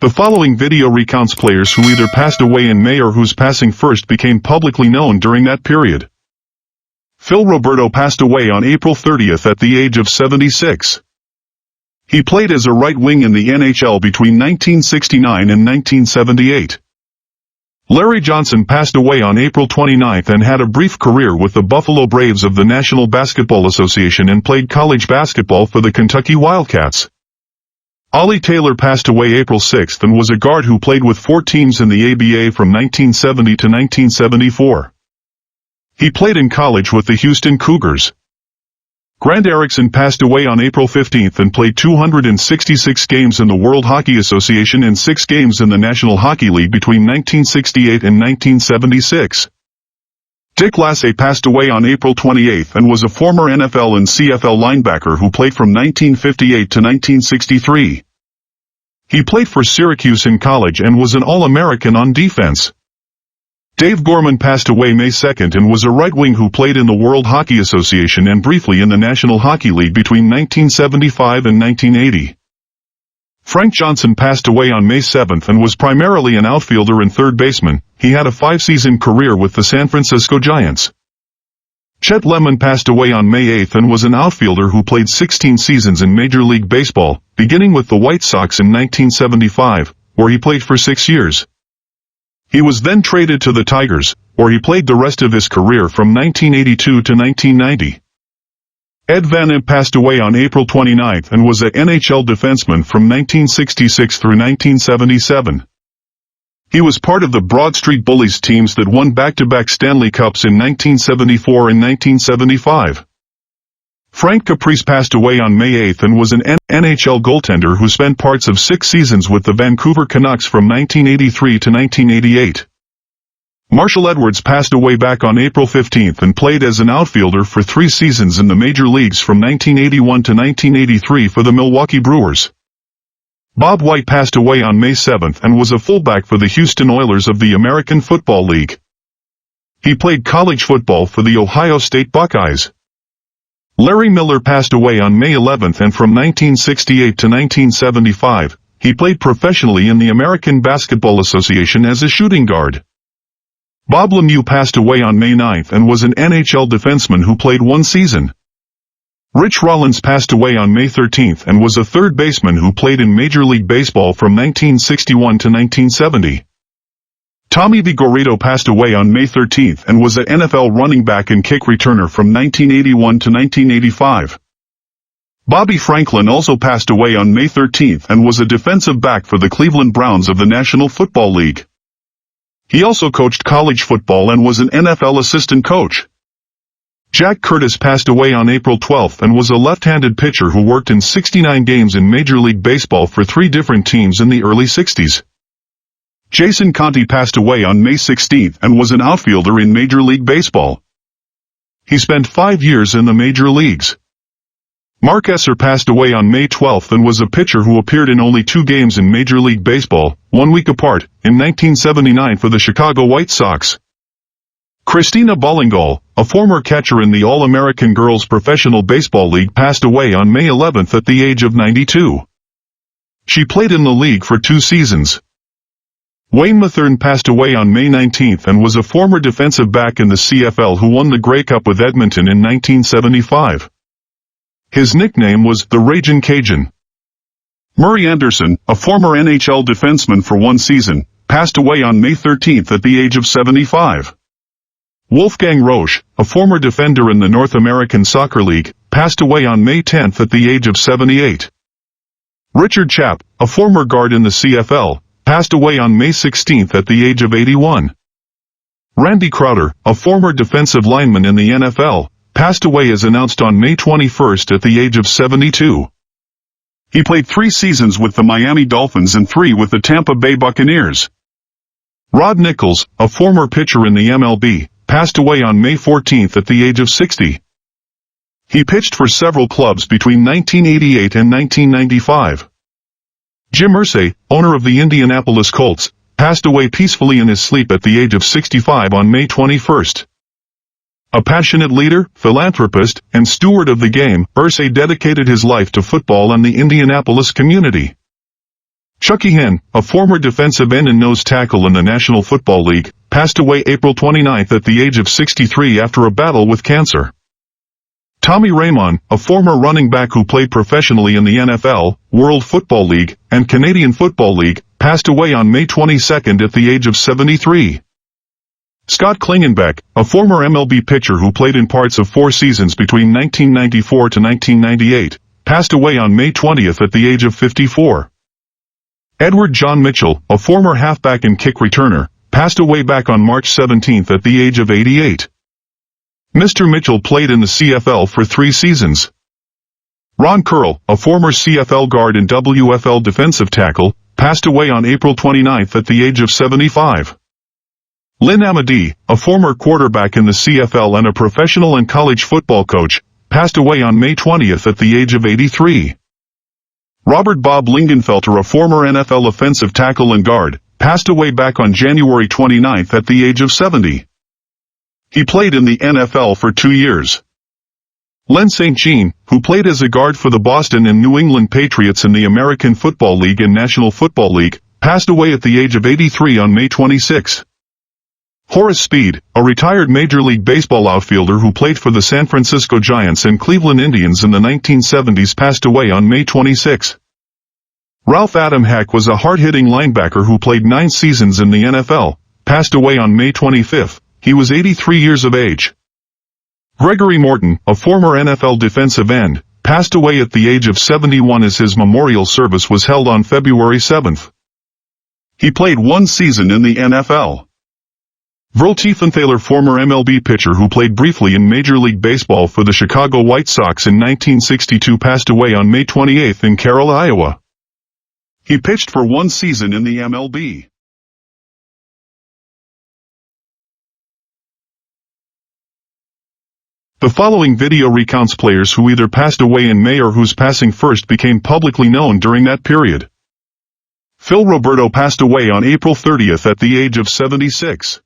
The following video recounts players who either passed away in May or whose passing first became publicly known during that period. Phil Roberto passed away on April 30th at the age of 76. He played as a right wing in the NHL between 1969 and 1978. Larry Johnson passed away on April 29th and had a brief career with the Buffalo Braves of the National Basketball Association and played college basketball for the Kentucky Wildcats. Ollie Taylor passed away April 6th and was a guard who played with 4 teams in the ABA from 1970 to 1974. He played in college with the Houston Cougars. Grant Erickson passed away on April 15th and played 266 games in the World Hockey Association and 6 games in the National Hockey League between 1968 and 1976. Dick Lassie passed away on April 28th and was a former NFL and CFL linebacker who played from 1958 to 1963. He played for Syracuse in college and was an All-American on defense. Dave Gorman passed away May 2nd and was a right wing who played in the World Hockey Association and briefly in the National Hockey League between 1975 and 1980. Frank Johnson passed away on May 7th and was primarily an outfielder and third baseman. He had a 5-season career with the San Francisco Giants. Chet Lemon passed away on May 8th and was an outfielder who played 16 seasons in Major League Baseball, beginning with the White Sox in 1975, where he played for 6 years. He was then traded to the Tigers, where he played the rest of his career from 1982 to 1990. Ed Van Impe passed away on April 29th and was an NHL defenseman from 1966 through 1977. He was part of the Broad Street Bullies teams that won back-to-back Stanley Cups in 1974 and 1975. Frank Caprice passed away on May 8th and was an NHL goaltender who spent parts of 6 seasons with the Vancouver Canucks from 1983 to 1988. Marshall Edwards passed away back on April 15th and played as an outfielder for 3 seasons in the major leagues from 1981 to 1983 for the Milwaukee Brewers. Bob White passed away on May 7th and was a fullback for the Houston Oilers of the American Football League. He played college football for the Ohio State Buckeyes. Larry Miller passed away on May 11th and from 1968 to 1975, he played professionally in the American Basketball Association as a shooting guard. Bob Lemieux passed away on May 9th and was an NHL defenseman who played 1 season. Rich Rollins passed away on May 13th and was a third baseman who played in Major League Baseball from 1961 to 1970. Tommy Vigorito passed away on May 13th and was an NFL running back and kick returner from 1981 to 1985. Bobby Franklin also passed away on May 13th and was a defensive back for the Cleveland Browns of the National Football League. He also coached college football and was an NFL assistant coach. Jack Curtis passed away on April 12th and was a left-handed pitcher who worked in 69 games in Major League Baseball for 3 different teams in the early 60s. Jason Conte passed away on May 16th and was an outfielder in Major League Baseball. He spent 5 years in the major leagues. Mark Esser passed away on May 12th and was a pitcher who appeared in only 2 games in Major League Baseball, 1 week apart, in 1979 for the Chicago White Sox. Christina Bollingal, a former catcher in the All-American Girls Professional Baseball League, passed away on May 11th at the age of 92. She played in the league for 2 seasons. Wayne Mathern passed away on May 19th and was a former defensive back in the CFL who won the Grey Cup with Edmonton in 1975. His nickname was the Ragin' Cajun. Murray Anderson, a former NHL defenseman for 1 season, passed away on May 13th at the age of 75. Wolfgang Roche, a former defender in the North American Soccer League, passed away on May 10th at the age of 78. Richard Chapp, a former guard in the CFL, passed away on May 16th at the age of 81. Randy Crowder, a former defensive lineman in the NFL, passed away as announced on May 21st at the age of 72. He played 3 seasons with the Miami Dolphins and 3 with the Tampa Bay Buccaneers. Rod Nichols, a former pitcher in the MLB, passed away on May 14th at the age of 60. He pitched for several clubs between 1988 and 1995. Jim Irsay, owner of the Indianapolis Colts, passed away peacefully in his sleep at the age of 65 on May 21st. A passionate leader, philanthropist, and steward of the game, Irsay dedicated his life to football and the Indianapolis community. Chucky Hinn, a former defensive end and nose tackle in the National Football League, passed away April 29 at the age of 63 after a battle with cancer. Tommy Raymond, a former running back who played professionally in the NFL, World Football League, and Canadian Football League, passed away on May 22 at the age of 73. Scott Klingenbeck, a former MLB pitcher who played in parts of 4 seasons between 1994 to 1998, passed away on May 20 at the age of 54. Edward John Mitchell, a former halfback and kick returner, passed away back on March 17 at the age of 88. Mr. Mitchell played in the CFL for 3 seasons. Ron Curl, a former CFL guard and WFL defensive tackle, passed away on April 29 at the age of 75. Lynn Amedee, a former quarterback in the CFL and a professional and college football coach, passed away on May 20 at the age of 83. Robert Bob Lingenfelter, a former NFL offensive tackle and guard, passed away back on January 29 at the age of 70. He played in the NFL for 2 years. Len St, who played as a guard for the Boston and New England Patriots in the American Football League and National Football League, passed away at the age of 83 on May 26. Horace Speed, a retired Major League Baseball outfielder who played for the San Francisco Giants and Cleveland Indians in the 1970s, passed away on May 26. Ralph Adam Hack was a hard-hitting linebacker who played 9 seasons in the NFL, passed away on May 25. He was 83 years of age. Gregory Morton, a former NFL defensive end, passed away at the age of 71 as his memorial service was held on February 7. He played 1 season in the NFL. Verl Tiefenthaler, former MLB pitcher who played briefly in Major League Baseball for the Chicago White Sox in 1962, passed away on May 28 in Carroll, Iowa. He pitched for 1 season in the MLB. The following video recounts players who either passed away in May or whose passing first became publicly known during that period. Phil Roberto passed away on April 30 at the age of 76.